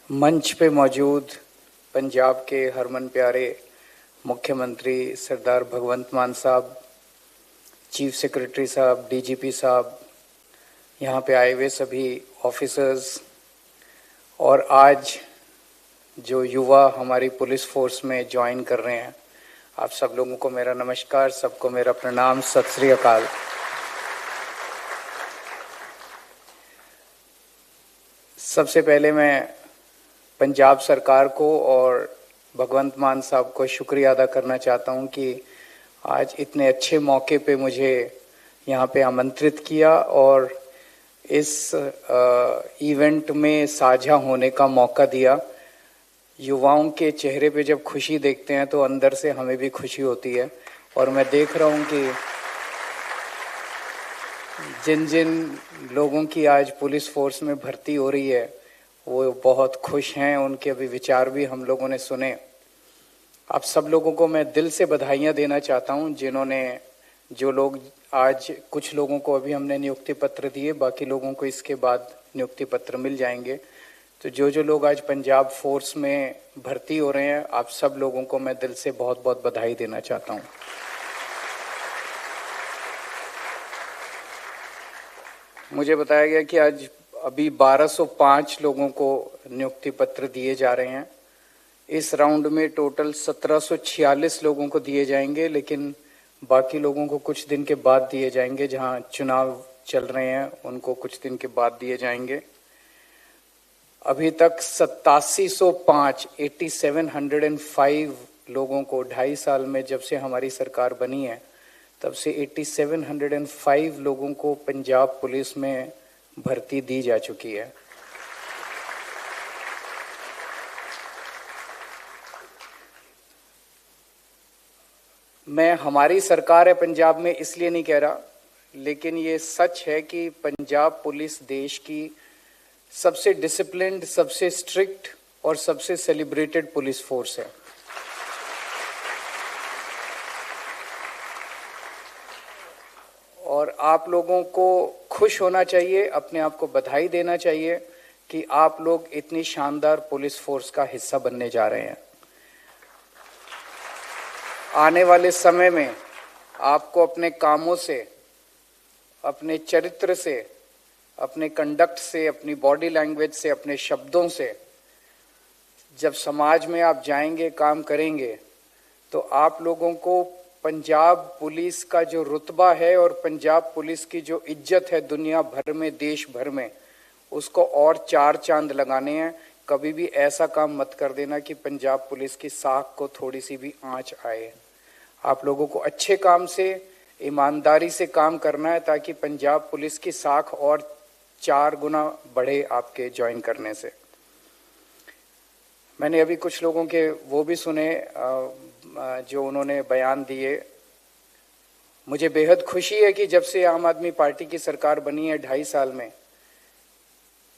मंच पे मौजूद पंजाब के हरमन प्यारे मुख्यमंत्री सरदार भगवंत मान साहब, चीफ सेक्रेटरी साहब, डीजीपी साहब, यहाँ पे आए हुए सभी ऑफिसर्स और आज जो युवा हमारी पुलिस फोर्स में ज्वाइन कर रहे हैं, आप सब लोगों को मेरा नमस्कार, सबको मेरा प्रणाम, सत श्री अकाल। सबसे पहले मैं पंजाब सरकार को और भगवंत मान साहब को शुक्रिया अदा करना चाहता हूं कि आज इतने अच्छे मौके पे मुझे यहाँ पे आमंत्रित किया और इस इवेंट में साझा होने का मौका दिया। युवाओं के चेहरे पे जब खुशी देखते हैं तो अंदर से हमें भी खुशी होती है और मैं देख रहा हूँ कि जिन जिन लोगों की आज पुलिस फोर्स में भर्ती हो रही है वो बहुत खुश हैं, उनके अभी विचार भी हम लोगों ने सुने। आप सब लोगों को मैं दिल से बधाइयाँ देना चाहता हूँ जिन्होंने, जो लोग आज, कुछ लोगों को अभी हमने नियुक्ति पत्र दिए, बाकी लोगों को इसके बाद नियुक्ति पत्र मिल जाएंगे। तो जो लोग आज पंजाब फोर्स में भर्ती हो रहे हैं, आप सब लोगों को मैं दिल से बहुत बहुत बधाई देना चाहता हूँ। मुझे बताया गया कि आज अभी 1205 लोगों को नियुक्ति पत्र दिए जा रहे हैं। इस राउंड में टोटल 1746 लोगों को दिए जाएंगे, लेकिन बाकी लोगों को कुछ दिन के बाद दिए जाएंगे। जहां चुनाव चल रहे हैं उनको कुछ दिन के बाद दिए जाएंगे। अभी तक 8705 लोगों को 2.5 साल में, जब से हमारी सरकार बनी है तब से 8705 लोगों को पंजाब पुलिस में भर्ती दी जा चुकी है। मैं हमारी सरकार है पंजाब में इसलिए नहीं कह रहा, लेकिन ये सच है कि पंजाब पुलिस देश की सबसे डिसिप्लिन्ड, सबसे स्ट्रिक्ट और सबसे सेलिब्रेटेड पुलिस फोर्स है। और आप लोगों को खुश होना चाहिए, अपने आप को बधाई देना चाहिए कि आप लोग इतनी शानदार पुलिस फोर्स का हिस्सा बनने जा रहे हैं। आने वाले समय में आपको अपने कामों से, अपने चरित्र से, अपने कंडक्ट से, अपनी बॉडी लैंग्वेज से, अपने शब्दों से, जब समाज में आप जाएंगे, काम करेंगे, तो आप लोगों को पंजाब पुलिस का जो रुतबा है और पंजाब पुलिस की जो इज्जत है दुनिया भर में, देश भर में, उसको और 4 चांद लगाने हैं। कभी भी ऐसा काम मत कर देना कि पंजाब पुलिस की साख को थोड़ी सी भी आंच आए। आप लोगों को अच्छे काम से, ईमानदारी से काम करना है ताकि पंजाब पुलिस की साख और 4 गुना बढ़े आपके ज्वाइन करने से। मैंने अभी कुछ लोगों के वो भी सुने जो उन्होंने बयान दिए। मुझे बेहद खुशी है कि जब से आम आदमी पार्टी की सरकार बनी है 2.5 साल में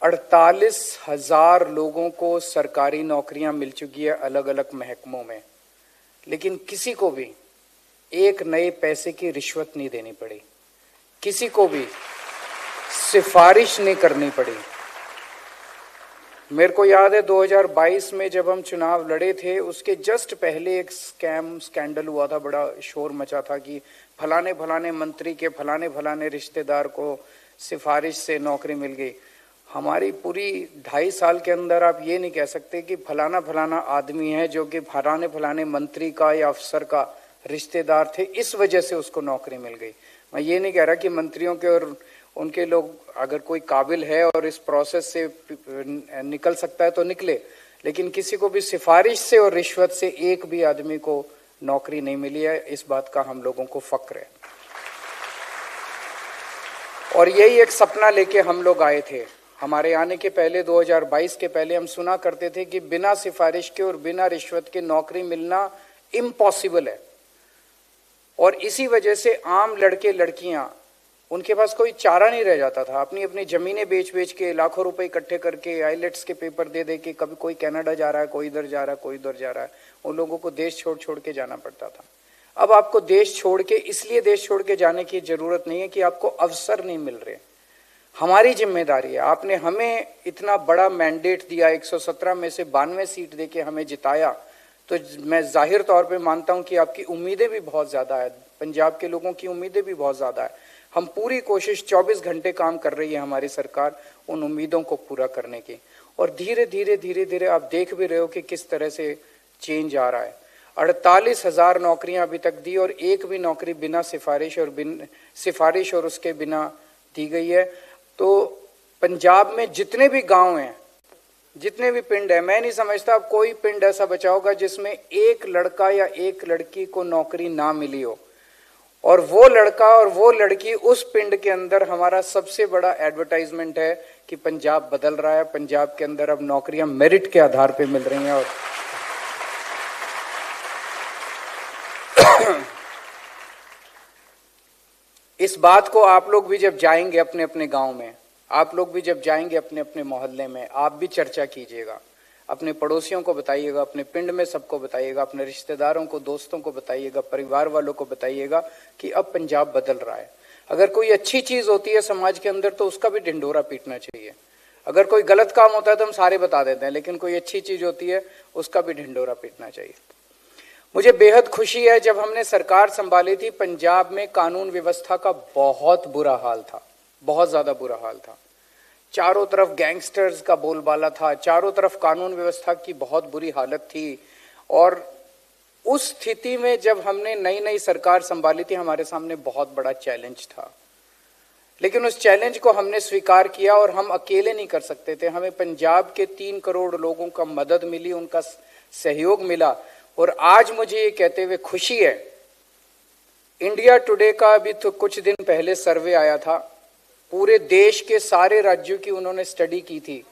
48,000 लोगों को सरकारी नौकरियां मिल चुकी है अलग अलग महकमों में, लेकिन किसी को भी एक नए पैसे की रिश्वत नहीं देनी पड़ी, किसी को भी सिफारिश नहीं करनी पड़ी। मेरे को याद है 2022 में जब हम चुनाव लड़े थे, उसके जस्ट पहले एक स्कैंडल हुआ था, बड़ा शोर मचा था कि फलाने फलाने मंत्री के फलाने फलाने रिश्तेदार को सिफारिश से नौकरी मिल गई। हमारी पूरी 2.5 साल के अंदर आप ये नहीं कह सकते कि फलाना फलाना आदमी है जो कि फलाने फलाने मंत्री का या अफसर का रिश्तेदार थे, इस वजह से उसको नौकरी मिल गई। मैं ये नहीं कह रहा कि मंत्रियों के और उनके लोग, अगर कोई काबिल है और इस प्रोसेस से निकल सकता है तो निकले, लेकिन किसी को भी सिफारिश से और रिश्वत से एक भी आदमी को नौकरी नहीं मिली है। इस बात का हम लोगों को फक्र है और यही एक सपना लेके हम लोग आए थे। हमारे आने के पहले 2022 के पहले हम सुना करते थे कि बिना सिफारिश के और बिना रिश्वत के नौकरी मिलना इम्पॉसिबल है, और इसी वजह से आम लड़के लड़कियां, उनके पास कोई चारा नहीं रह जाता था। अपनी अपनी जमीनें बेच बेच के, लाखों रुपए इकट्ठे करके, आईलेट्स के पेपर दे दे के, कभी कोई कनाडा जा रहा है, कोई इधर जा रहा है, कोई उधर जा रहा है, उन लोगों को देश छोड़ छोड़ के जाना पड़ता था। अब आपको देश छोड़ के, इसलिए देश छोड़ के जाने की जरूरत नहीं है कि आपको अवसर नहीं मिल रहे, हमारी जिम्मेदारी है। आपने हमें इतना बड़ा मैंडेट दिया, 117 में से 92 सीट देके हमें जिताया, तो मैं जाहिर तौर पे मानता हूं कि आपकी उम्मीदें भी बहुत ज़्यादा है, पंजाब के लोगों की उम्मीदें भी बहुत ज़्यादा है। हम पूरी कोशिश 24 घंटे काम कर रही है हमारी सरकार उन उम्मीदों को पूरा करने की। और धीरे धीरे आप देख भी रहे हो कि किस तरह से चेंज आ रहा है। 48,000 नौकरियां अभी तक दी और एक भी नौकरी बिना सिफारिश और उसके बिना दी गई है। तो पंजाब में जितने भी गांव हैं, जितने भी पिंड है, मैं नहीं समझता अब कोई पिंड ऐसा बचा होगा जिसमें एक लड़का या एक लड़की को नौकरी ना मिली हो। और वो लड़का और वो लड़की उस पिंड के अंदर हमारा सबसे बड़ा एडवर्टाइजमेंट है कि पंजाब बदल रहा है, पंजाब के अंदर अब नौकरियां मेरिट के आधार पे मिल रही हैं। और इस बात को आप लोग भी जब जाएंगे अपने अपने गांव में, आप लोग भी जब जाएंगे अपने अपने मोहल्ले में, आप भी चर्चा कीजिएगा, अपने पड़ोसियों को बताइएगा, अपने पिंड में सबको बताइएगा, अपने रिश्तेदारों को, दोस्तों को बताइएगा, परिवार वालों को बताइएगा कि अब पंजाब बदल रहा है। अगर कोई अच्छी चीज होती है समाज के अंदर तो उसका भी ढिंढोरा पीटना चाहिए। अगर कोई गलत काम होता है तो हम सारे बता देते हैं, लेकिन कोई अच्छी चीज होती है उसका भी ढिंढोरा पीटना चाहिए। मुझे बेहद खुशी है, जब हमने सरकार संभाली थी पंजाब में कानून व्यवस्था का बहुत बुरा हाल था, बहुत ज्यादा बुरा हाल था। चारों तरफ गैंगस्टर्स का बोलबाला था, चारों तरफ कानून व्यवस्था की बहुत बुरी हालत थी। और उस स्थिति में जब हमने नई नई सरकार संभाली थी, हमारे सामने बहुत बड़ा चैलेंज था, लेकिन उस चैलेंज को हमने स्वीकार किया। और हम अकेले नहीं कर सकते थे, हमें पंजाब के 3 करोड़ लोगों का मदद मिली, उनका सहयोग मिला। और आज मुझे ये कहते हुए खुशी है, इंडिया टुडे का अभी तो कुछ दिन पहले सर्वे आया था, पूरे देश के सारे राज्यों की उन्होंने स्टडी की थी।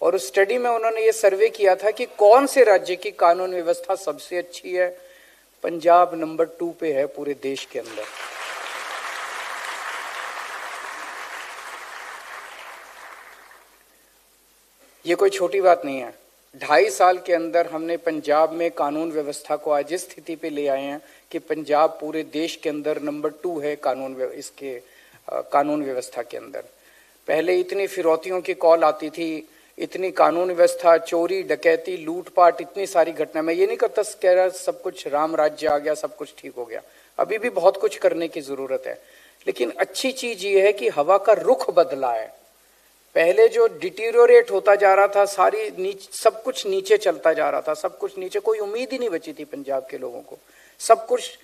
और उस स्टडी में उन्होंने ये सर्वे किया था कि कौन से राज्य की कानून व्यवस्था सबसे अच्छी है। पंजाब नंबर 2 पे है पूरे देश के अंदर। ये कोई छोटी बात नहीं है। 2.5 साल के अंदर हमने पंजाब में कानून व्यवस्था को आज इस स्थिति पे ले आए हैं कि पंजाब पूरे देश के अंदर नंबर 2 है कानून व्यवस्था के अंदर। पहले इतनी फिरौतियों की कॉल आती थी, इतनी कानून व्यवस्था, चोरी डकैती लूटपाट, इतनी सारी घटना। मैं ये नहीं कह रहा सब कुछ राम राज्य आ गया, सब कुछ ठीक हो गया, अभी भी बहुत कुछ करने की जरूरत है। लेकिन अच्छी चीज ये है कि हवा का रुख बदला है। पहले जो डिटीरियोरेट होता जा रहा था, सब कुछ नीचे चलता जा रहा था, सब कुछ नीचे, कोई उम्मीद ही नहीं बची थी पंजाब के लोगों को, सब कुछ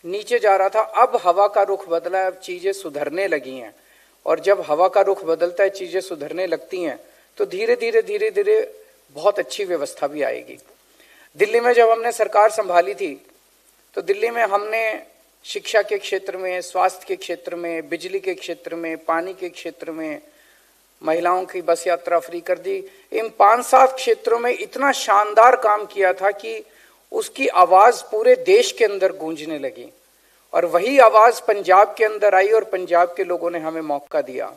नीचे जा रहा था। अब हवा का रुख बदला है, अब चीजें सुधरने लगी हैं। और जब हवा का रुख बदलता है, चीजें सुधरने लगती हैं, तो धीरे धीरे बहुत अच्छी व्यवस्था भी आएगी। दिल्ली में जब हमने सरकार संभाली थी, तो दिल्ली में हमने शिक्षा के क्षेत्र में, स्वास्थ्य के क्षेत्र में, बिजली के क्षेत्र में, पानी के क्षेत्र में, महिलाओं की बस यात्रा फ्री कर दी। इन 5-7 क्षेत्रों में इतना शानदार काम किया था कि उसकी आवाज पूरे देश के अंदर गूंजने लगी। और वही आवाज पंजाब के अंदर आई और पंजाब के लोगों ने हमें मौका दिया।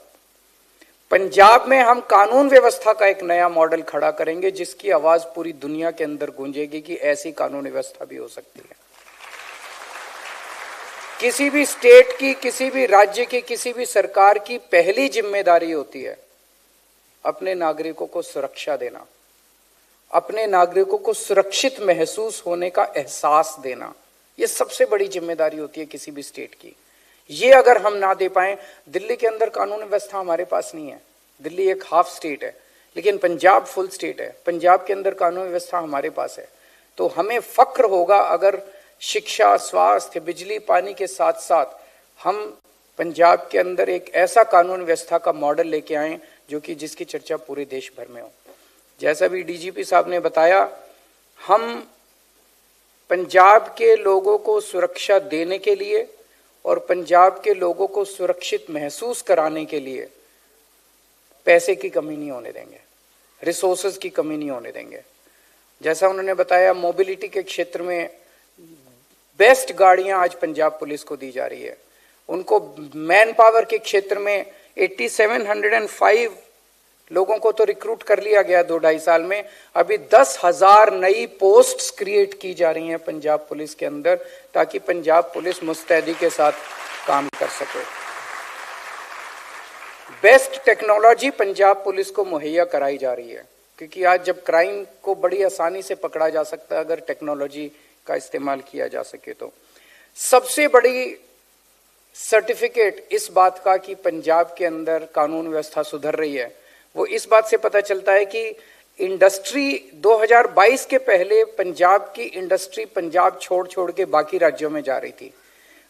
पंजाब में हम कानून व्यवस्था का एक नया मॉडल खड़ा करेंगे जिसकी आवाज पूरी दुनिया के अंदर गूंजेगी कि ऐसी कानून व्यवस्था भी हो सकती है। किसी भी स्टेट की, किसी भी राज्य की, किसी भी सरकार की पहली जिम्मेदारी होती है अपने नागरिकों को सुरक्षा देना, अपने नागरिकों को सुरक्षित महसूस होने का एहसास देना। ये सबसे बड़ी जिम्मेदारी होती है किसी भी स्टेट की। ये अगर हम ना दे पाए, दिल्ली के अंदर कानून व्यवस्था हमारे पास नहीं है, दिल्ली एक हाफ स्टेट है, लेकिन पंजाब फुल स्टेट है, पंजाब के अंदर कानून व्यवस्था हमारे पास है। तो हमें फक्र होगा अगर शिक्षा, स्वास्थ्य, बिजली, पानी के साथ साथ हम पंजाब के अंदर एक ऐसा कानून व्यवस्था का मॉडल लेके आए जो कि जिसकी चर्चा पूरे देश भर में हो। जैसा भी डीजीपी साहब ने बताया, हम पंजाब के लोगों को सुरक्षा देने के लिए और पंजाब के लोगों को सुरक्षित महसूस कराने के लिए पैसे की कमी नहीं होने देंगे, रिसोर्सेज की कमी नहीं होने देंगे। जैसा उन्होंने बताया, मोबिलिटी के क्षेत्र में बेस्ट गाड़ियां आज पंजाब पुलिस को दी जा रही है। उनको मैन पावर के क्षेत्र में 8705 लोगों को तो रिक्रूट कर लिया गया 2-2.5 साल में। अभी 10,000 नई पोस्ट्स क्रिएट की जा रही हैं पंजाब पुलिस के अंदर, ताकि पंजाब पुलिस मुस्तैदी के साथ काम कर सके। बेस्ट टेक्नोलॉजी पंजाब पुलिस को मुहैया कराई जा रही है, क्योंकि आज जब क्राइम को बड़ी आसानी से पकड़ा जा सकता है अगर टेक्नोलॉजी का इस्तेमाल किया जा सके तो। सबसे बड़ी सर्टिफिकेट इस बात का कि पंजाब के अंदर कानून व्यवस्था सुधर रही है, वो इस बात से पता चलता है कि इंडस्ट्री 2022 के पहले पंजाब की इंडस्ट्री पंजाब छोड़ के बाकी राज्यों में जा रही थी।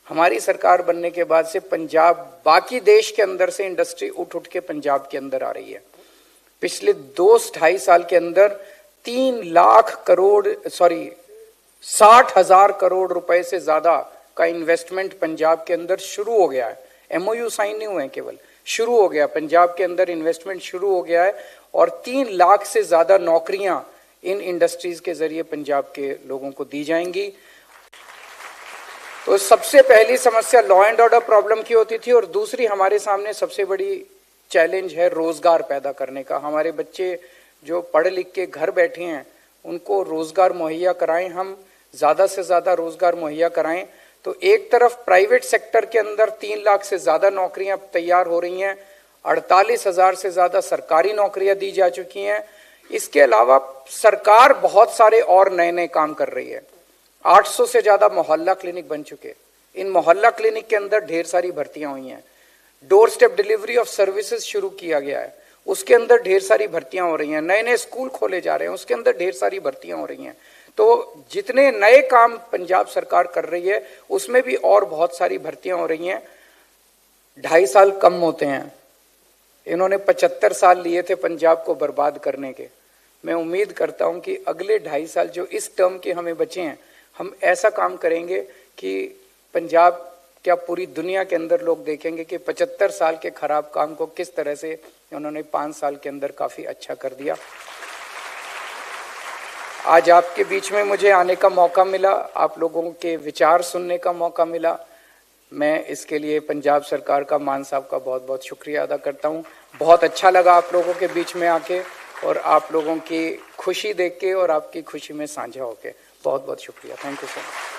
हमारी सरकार बनने के बाद से पंजाब बाकी देश के अंदर से इंडस्ट्री उठ के पंजाब के अंदर आ रही है। पिछले 2-2.5 साल के अंदर 60,000 करोड़ रुपए से ज्यादा का इन्वेस्टमेंट पंजाब के अंदर शुरू हो गया है। एमओयू साइन नहीं हुए, केवल शुरू हो गया। पंजाब के अंदर इन्वेस्टमेंट शुरू हो गया है और 3 लाख से ज्यादा नौकरियां इन इंडस्ट्रीज के जरिए पंजाब के लोगों को दी जाएंगी। तो सबसे पहली समस्या लॉ एंड ऑर्डर प्रॉब्लम की होती थी, और दूसरी हमारे सामने सबसे बड़ी चैलेंज है रोजगार पैदा करने का। हमारे बच्चे जो पढ़ लिख के घर बैठे हैं उनको रोजगार मुहैया कराएं, हम ज्यादा से ज्यादा रोजगार मुहैया कराएं। तो एक तरफ प्राइवेट सेक्टर के अंदर 3 लाख से ज्यादा नौकरियां तैयार हो रही हैं, 48,000 से ज्यादा सरकारी नौकरियां दी जा चुकी हैं। इसके अलावा सरकार बहुत सारे और नए काम कर रही है। 800 से ज्यादा मोहल्ला क्लिनिक बन चुके। इन मोहल्ला क्लिनिक के अंदर ढेर सारी भर्तियां हुई हैं। Door step delivery of services शुरू किया गया है, उसके अंदर ढेर सारी भर्तियां हो रही हैं। नए स्कूल खोले जा रहे हैं, उसके अंदर ढेर सारी भर्तियां हो रही हैं। तो जितने नए काम पंजाब सरकार कर रही है उसमें भी और बहुत सारी भर्तियां हो रही हैं। 2.5 साल कम होते हैं, इन्होंने 75 साल लिए थे पंजाब को बर्बाद करने के। मैं उम्मीद करता हूं कि अगले 2.5 साल जो इस टर्म के हमें बचे हैं, हम ऐसा काम करेंगे कि पंजाब क्या पूरी दुनिया के अंदर लोग देखेंगे कि 75 साल के खराब काम को किस तरह से उन्होंने 5 साल के अंदर काफी अच्छा कर दिया। आज आपके बीच में मुझे आने का मौका मिला, आप लोगों के विचार सुनने का मौका मिला। मैं इसके लिए पंजाब सरकार का, मान साहब का बहुत बहुत शुक्रिया अदा करता हूं। बहुत अच्छा लगा आप लोगों के बीच में आके और आप लोगों की खुशी देख के और आपकी खुशी में साझा होके। बहुत बहुत शुक्रिया। Thank you so much.